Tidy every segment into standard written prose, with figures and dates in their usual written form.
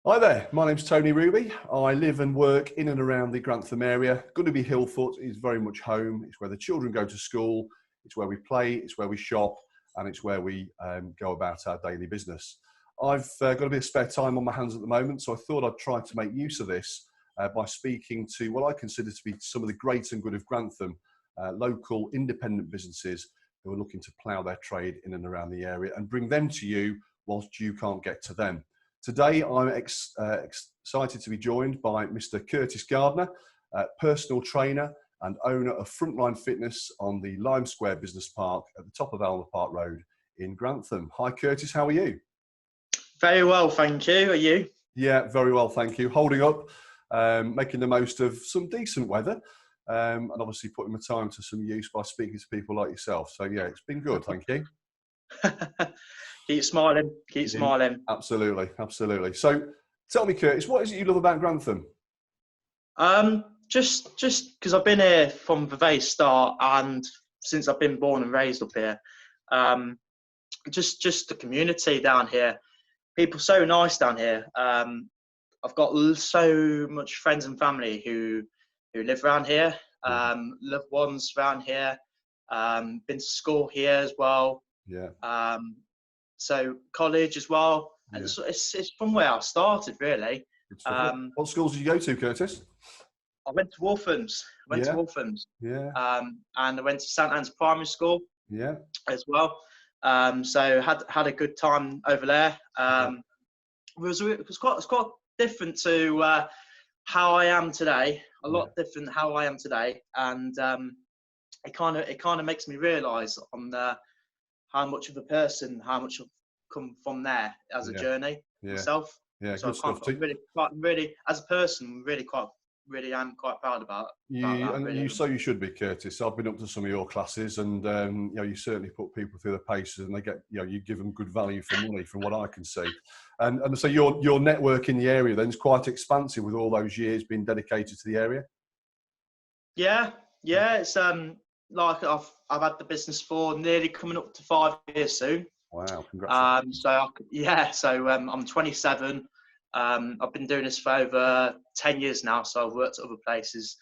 Hi there, my name's Tony Ruby. I live and work in and around the Grantham area. Gunnerby Hillfoot is very much home. It's where the children go to school, it's where we play, it's where we shop, and it's where we go about our daily business. I've got a bit of spare time on my hands at the moment, so I thought I'd try to make use of this by speaking to what I consider to be some of the great and good of Grantham, local independent businesses who are looking to plough their trade in and around the area and bring them to you whilst you can't get to them. Today, I'm excited to be joined by Mr. Curtis Gardner, personal trainer and owner of Frontline Fitness on the Lime Square Business Park at the top of Alma Park Road in Grantham. Hi, Curtis, how are you? Very well, thank you. Are you? Yeah, very well, thank you. Holding up, making the most of some decent weather, and obviously putting my time to some use by speaking to people like yourself. So yeah, it's been good, thank you. Keep smiling, keep smiling. Absolutely, absolutely. So tell me, Curtis, what is it you love about Grantham? Just because I've been here from the very start, and since I've been born and raised up here, just the community down here. People so nice down here. I've got so much friends and family who live around here. Loved ones around here. Been to school here as well. Yeah. So college as well. And Yeah. it's from where I started, really. What schools did you go to, Curtis? I went to Walthams. Yeah. And I went to St Anne's Primary School. Yeah. As well. So had a good time over there. It was quite different to how I am today. A lot different how I am today, and it kind of makes me realise on how much of a person, how much I've come from there as a journey myself. Yeah, so good stuff. I'm really, as a person, really am quite proud about that. You should be, Curtis. I've been up to some of your classes, and you certainly put people through the paces, and they get, you give them good value for money, from what I can see. And so your network in the area then is quite expansive with all those years being dedicated to the area. Yeah. It's like I've had the business for nearly coming up to 5 years soon. Wow, congratulations. So I'm 27. I've been doing this for over 10 years now, so I've worked at other places,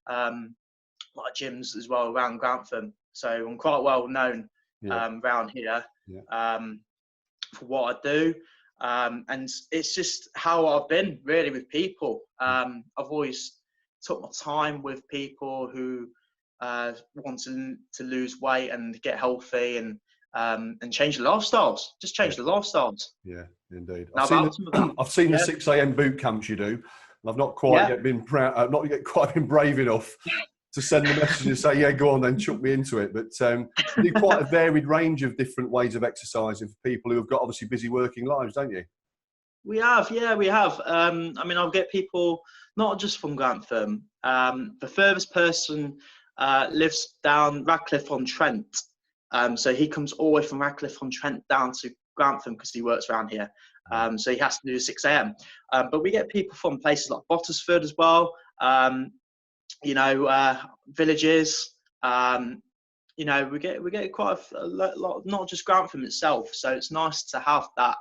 like gyms as well around Grantham. So I'm quite well known around here for what I do. And it's just how I've been really with people. I've always took my time with people who want to lose weight and get healthy and change the lifestyles. Just change the lifestyles. Yeah, indeed. I've seen the 6 a.m. boot camps you do, and I've not quite yet been quite been brave enough to send the message and say, yeah, go on then, chuck me into it. But you do quite a varied range of different ways of exercising for people who have got obviously busy working lives, don't you? We have. I mean, I'll get people not just from Grantham. The furthest person lives down Radcliffe-on-Trent. So he comes all the way from Radcliffe-on-Trent down to Grantham because he works around here. So he has to do 6 a.m. But we get people from places like Bottisford as well. Villages. We get quite a lot, not just Grantham itself. So it's nice to have that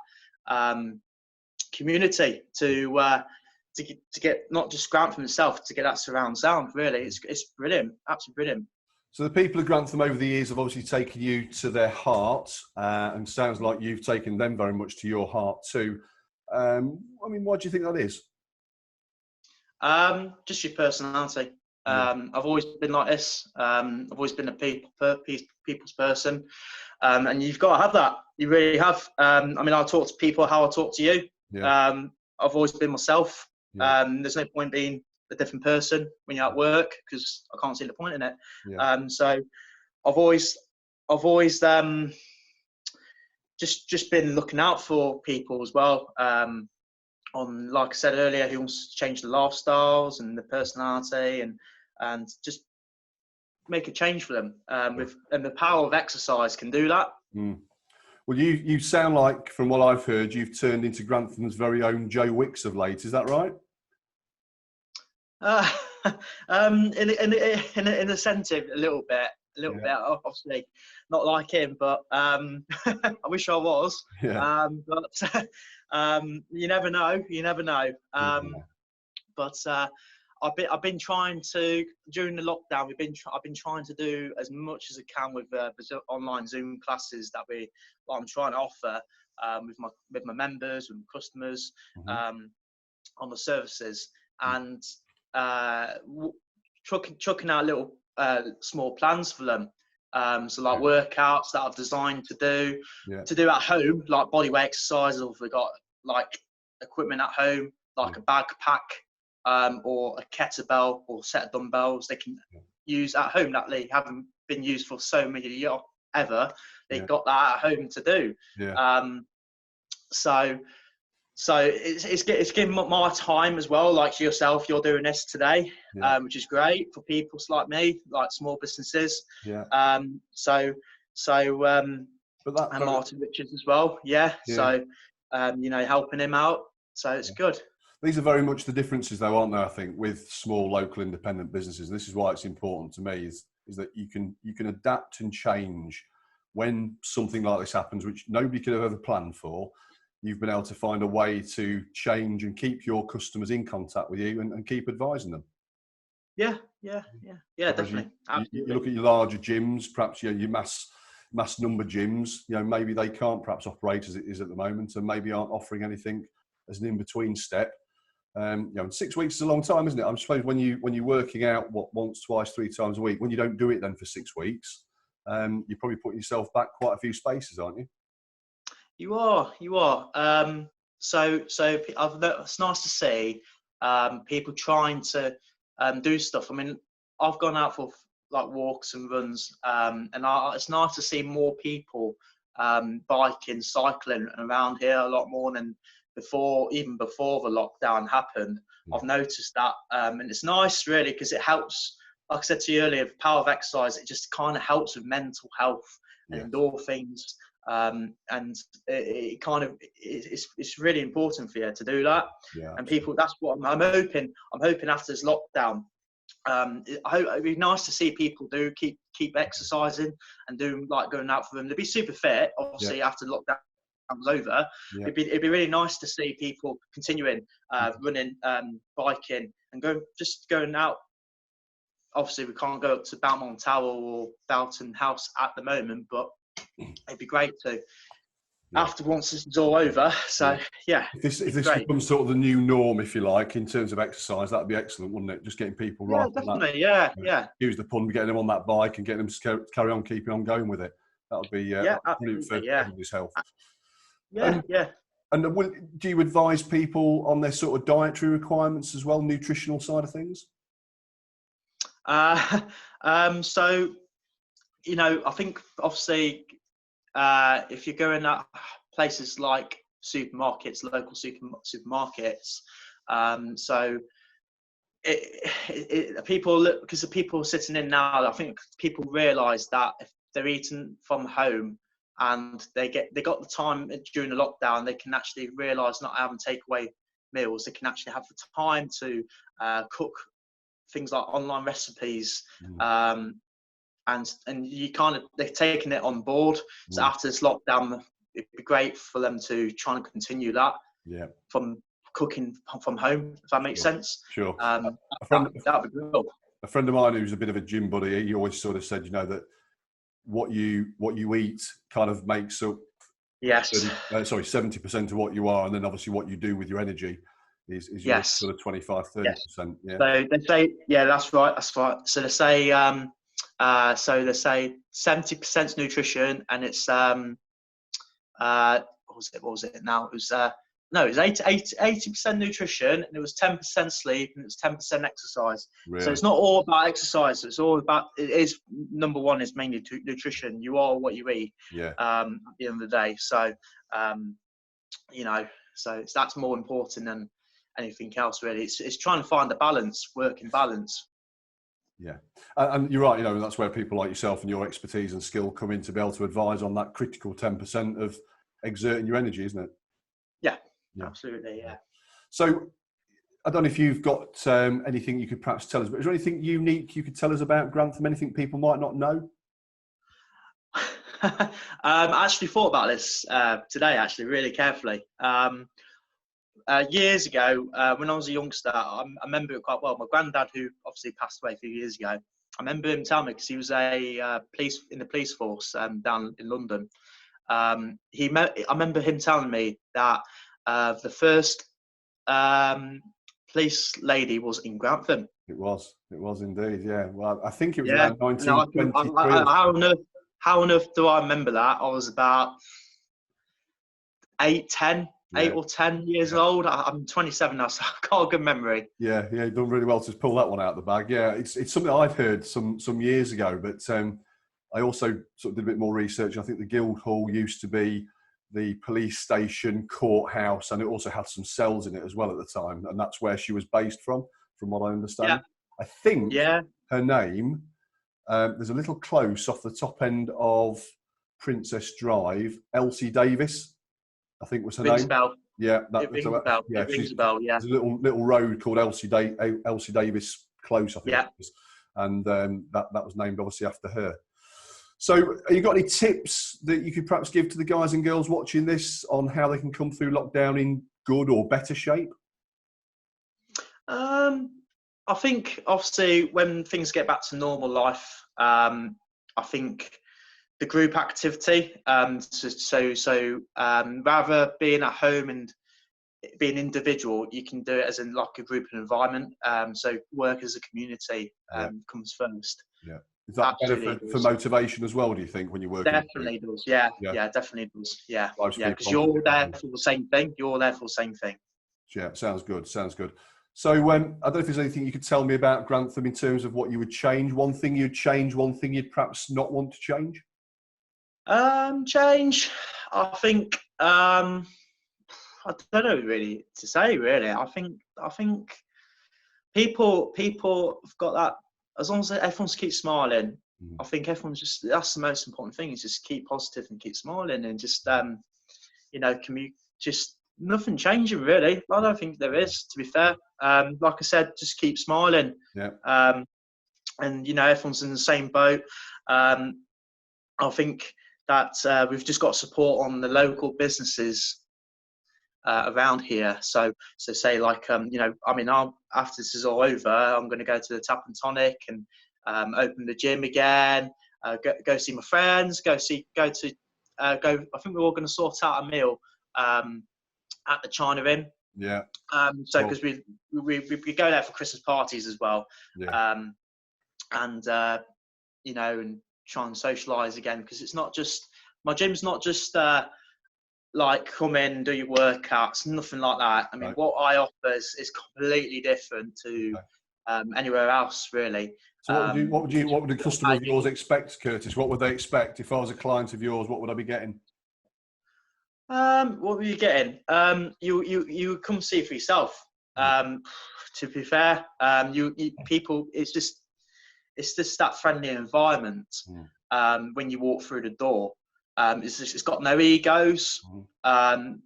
community to get not just Grantham itself, to get that surround sound. Really, it's brilliant, absolutely brilliant. So the people of Grantham over the years have obviously taken you to their heart, and sounds like you've taken them very much to your heart too. I mean, why do you think that is? Just your personality. I've always been like this. I've always been a people's person, and you've got to have that. You really have. I mean, I talk to people how I talk to you. I've always been myself. There's no point being a different person when you're at work, because I can't see the point in it. So I've always just been looking out for people as well. On, like I said earlier, who wants to change the lifestyles and the personality and just make a change for them. And the power of exercise can do that. Well, you sound like, from what I've heard, you've turned into Grantham's very own Joe Wicks of late. Is that right? In a sense, a little bit, obviously not like him, but I wish I was. You never know. You never know. Yeah. But I've been trying to, during the lockdown. I've been trying to do as much as I can with online Zoom classes that I'm trying to offer with my members, with my customers, on the services, and chucking out little small plans for them. So like workouts that I've designed to do at home, like bodyweight exercises, or if we've got like equipment at home, like a backpack, or a kettlebell or set of dumbbells they can use at home that they haven't been used for so many years ever. They've got that at home to do. So it's giving my time as well. Like yourself, you're doing this today, which is great for people like me, like small businesses. And Martin Richards as well. So helping him out. So it's good. These are very much the differences, though, aren't they? I think with small local independent businesses, and this is why it's important to me, is that you can adapt and change when something like this happens, which nobody could have ever planned for. You've been able to find a way to change and keep your customers in contact with you and keep advising them. Yeah, definitely. You look at your larger gyms, perhaps your mass number gyms. Maybe they can't perhaps operate as it is at the moment, and maybe aren't offering anything as an in-between step. 6 weeks is a long time, isn't it? I suppose when you're working out once, twice, 3 times a week, when you don't do it then for 6 weeks, you're probably putting yourself back quite a few spaces, aren't you? You are. So it's nice to see people trying to do stuff. I mean, I've gone out for like walks and runs, and it's nice to see more people biking, cycling around here a lot more than even before the lockdown happened. I've noticed that, and it's nice really because it helps. Like I said to you earlier, the power of exercise, it just kind of helps with mental health and endorphins. And it's really important for you to do that. And people, that's what I'm hoping after this lockdown. It'd be nice to see people keep exercising and do like going out for them. They'd be super fit, obviously, after the lockdown was over. It'd be really nice to see people continuing running, biking, and going out. Obviously, we can't go up to Balmont Tower or Belton House at the moment, but it'd be great to after once this is all over. So if this becomes sort of the new norm, if you like, in terms of exercise, that'd be excellent, wouldn't it? Just getting people right. Definitely. Use the pun, getting them on that bike and getting them to carry on keeping on going with it. That would be absolutely for everybody's health. And do you advise people on their sort of dietary requirements as well, nutritional side of things? So, I think obviously, if you're going at places like supermarkets, local supermarkets, people look, because the people sitting in now, I think people realise that if they're eating from home and they got the time during the lockdown, they can actually realise not having takeaway meals. They can actually have the time to cook things like online recipes, and they're taking it on board. So after this lockdown, it'd be great for them to try and continue that from cooking from home, if that makes sense. Sure. That'd be good. A friend of mine who's a bit of a gym buddy, he always sort of said, that what you eat kind of makes up 70% of what you are, and then obviously what you do with your energy is your sort of 25-30%. So they say, that's right. So they say 70% nutrition, and it's what was it now? It was it was 80% nutrition, and it was 10% sleep, and it was 10% exercise. Really? So it's not all about exercise. It's all about, it is, number one is mainly nutrition. You are what you eat. At the end of the day. So so that's more important than anything else, really. It's trying to find the balance, working balance. Yeah, and you're right. That's where people like yourself and your expertise and skill come in to be able to advise on that critical 10% of exerting your energy, isn't it? Yeah. Absolutely. Yeah. So, I don't know if you've got anything you could perhaps tell us, but is there anything unique you could tell us about Grantham? Anything people might not know? I actually thought about this today, actually, really carefully. Years ago, when I was a youngster, I remember it quite well. My granddad, who obviously passed away a few years ago, I remember him telling me, because he was a in the police force down in London. I remember him telling me that the first police lady was in Grantham. It was indeed, yeah. Well, I think it was Yeah, around no, 1923 or how on earth do I remember that? I was about 8 yeah, or 10 years yeah. old. I'm 27 now, so I've got a good memory. Yeah, you've done really well to pull that one out of the bag. Yeah, it's something I've heard some years ago, but I also sort of did a bit more research. I think the Guildhall used to be the police station, courthouse, and it also had some cells in it as well at the time, and that's where she was based from what I Yeah, understand. I think yeah, her name, there's a little close off the top end of Princess Drive, Elsie Davis, I think was her rings a name. bell. Yeah, It rings a bell. yeah, It rings a bell. Yeah, there's a little road called Elsie Davis Close, I think yeah. it is, and that was named obviously after her. So, have you got any tips that you could perhaps give to the guys and girls watching this on how they can come through lockdown in good or better shape? I think obviously when things get back to normal life, I think the group activity. Rather being at home and being individual, you can do it as in like a group and environment. So work as a community Yeah, comes first. yeah. Is that better Absolutely for does. motivation as well? Do you think when you work in a group? Definitely does. Yeah, Yeah, yeah, definitely does. Yeah, drives yeah, because people on to you're do there more. for the same thing. You're there for the same thing. Yeah, sounds good. Sounds good. So, I don't know if there's anything you could tell me about Grantham in terms of what you would change. One thing you'd change, one thing you'd perhaps not want to change. Change. I think. I don't know really to say. Really, I think people have got that. As long as everyone keeps smiling, Mm. I think everyone's just. That's the most important thing. Is just keep positive and keep smiling, and just just nothing changing really. I don't think there is. To be fair, like I said, just keep smiling. Yeah, Um, and everyone's in the same boat. I think that we've just got support on the local businesses around here. So say like after this is all over, I'm going to go to the Tap and Tonic and open the gym again. Go see my friends. Go. I think we're all going to sort out a meal at the China Inn. yeah, So cool. because we go there for Christmas parties as well, Yeah, um, and and try and socialise again, because it's not just my gym's not just like come in, do your workouts, nothing like that. I mean, right. what I offer is completely different to Okay. anywhere else, really. So, what would a customer of yours Paying. expect, Curtis? What would they expect if I was a client of yours? What would I be getting? What were you getting? You come see for yourself. Mm. To be fair, people, it's just that friendly environment Mm. when you walk through the door. It's got no egos. Mm. Um,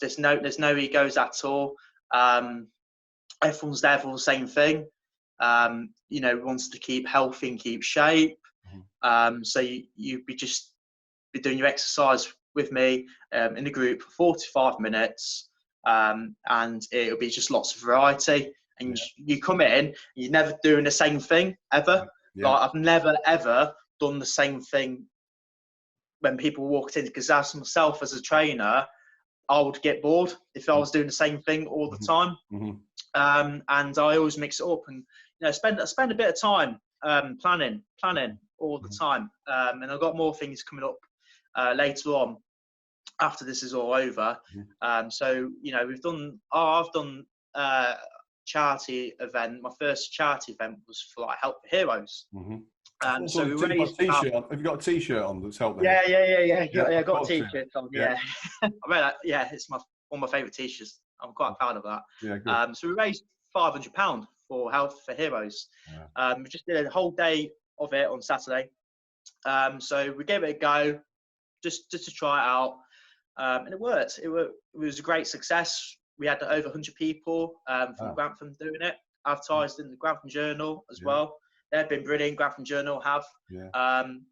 there's no egos at all. Um, Everyone's there for the same thing. Wants to keep healthy and keep shape. Mm. So you be doing your exercise with me in the group for 45 minutes, and it'll be just lots of variety. And Yeah, you come in, you're never doing the same thing ever. yeah, Like I've never ever done the same thing when people walked in, because as myself as a trainer, I would get bored if I mm. was doing the same thing all the Mhm. time. Mhm. And I always mix it up and spend a bit of time planning all the Mhm. time. And I've got more things coming up later on after this is all over. Mhm. So I've done charity event. My first charity event was for like Help for Heroes. Mhm. So we You've got a raised about. t-shirt on. Have you got a t-shirt on that's helped there? Yeah. Yeah, I I got a thought so. t-shirt on. Yeah, Yeah, I read that. Yeah, it's one of my favourite t-shirts. I'm quite proud of that. yeah, good. So we raised £500 for Health for Heroes. Yeah. We just did a whole day of it on Saturday. So we gave it a go, just to try it out, and it worked. It was a great success. We had over 100 people from Ah, Grantham doing it. mm, Advertised in the Grantham Journal as yeah, well. They've been brilliant. Grantham Journal have. yeah. Um,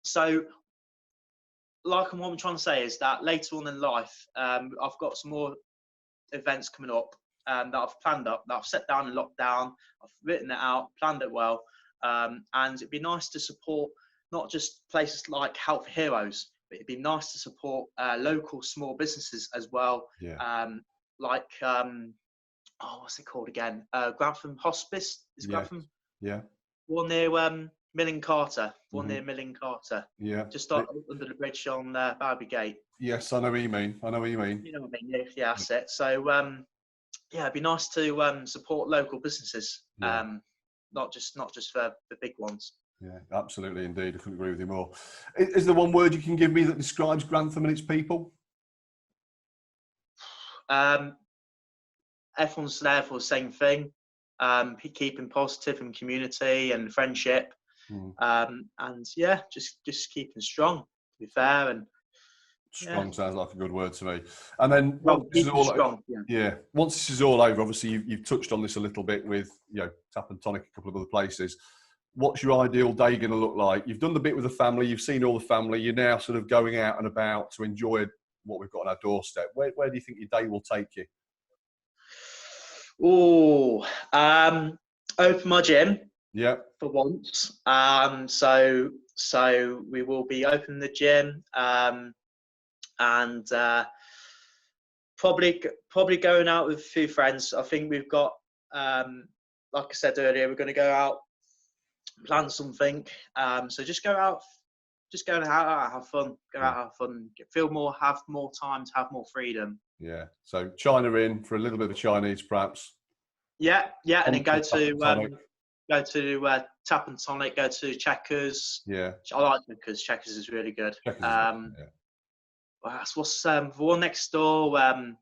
so what I'm trying to say is that later on in life, I've got some more events coming up that I've planned up, that I've set down in lockdown. I've written it out, planned it well, and it'd be nice to support not just places like Health Heroes, but it'd be nice to support local small businesses as well. Yeah. Like what's it called again? Grantham Hospice is Grantham. Yeah. One near Milling Carter. One Mm-hmm. near Milling Carter. Yeah. Just under the bridge on Barby Gate. Yes, I know what you mean. You know what I mean? Yeah, that's it. So yeah, it'd be nice to support local businesses. Not just for the big ones. Yeah, absolutely, indeed. I couldn't agree with you more. Is there one word you can give me that describes Grantham and its people? Everyone's there for the same thing. Keeping positive and community and friendship. And yeah, just keeping strong, to be fair. And strong sounds like a good word to me. And then once this is all over, once this is all over, obviously you've touched on this a little bit with Tap and Tonic, a couple of other places. What's your ideal day going to look like? You've done the bit with the family, you've seen all the family, you're now sort of going out and about to enjoy what we've got on our doorstep. Where do you think your day will take you? Open my gym. Yeah. For once. So we will be opening the gym, and probably going out with a few friends. I think we've got, like I said earlier, we're going to go out, plan something. So just go out, have fun, have fun, have more time to have more freedom. Yeah. So China in for a little bit of Chinese, perhaps. Yeah, and then go to Tap and Tonic, go to Checkers. Yeah. I like Checkers. Checkers is really good. What's the one next door at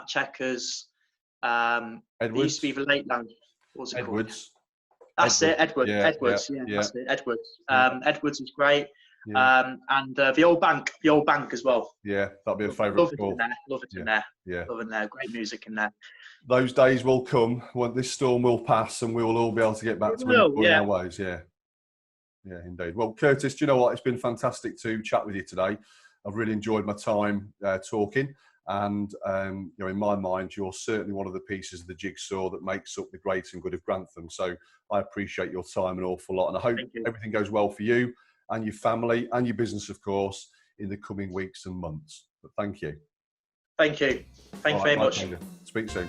Checkers? Edwards. It used to be the Late Lounge. What's it called? That's it, Edwards. Yeah, Edwards, that's it, Edwards. Edwards is great. And the old bank as well. Yeah, that'd be a favourite. Love it in there. Yeah. Love it in there. Great music in there. Those days will come when this storm will pass and we will all be able to get back to enjoying our ways. Yeah, indeed. Well, Curtis, do you know what? It's been fantastic to chat with you today. I've really enjoyed my time talking, and in my mind, you're certainly one of the pieces of the jigsaw that makes up the great and good of Grantham. So I appreciate your time an awful lot, and I hope everything goes well for you and your family and your business, of course, in the coming weeks and months. But thank you. Thank you. Thank you very much. Speak soon.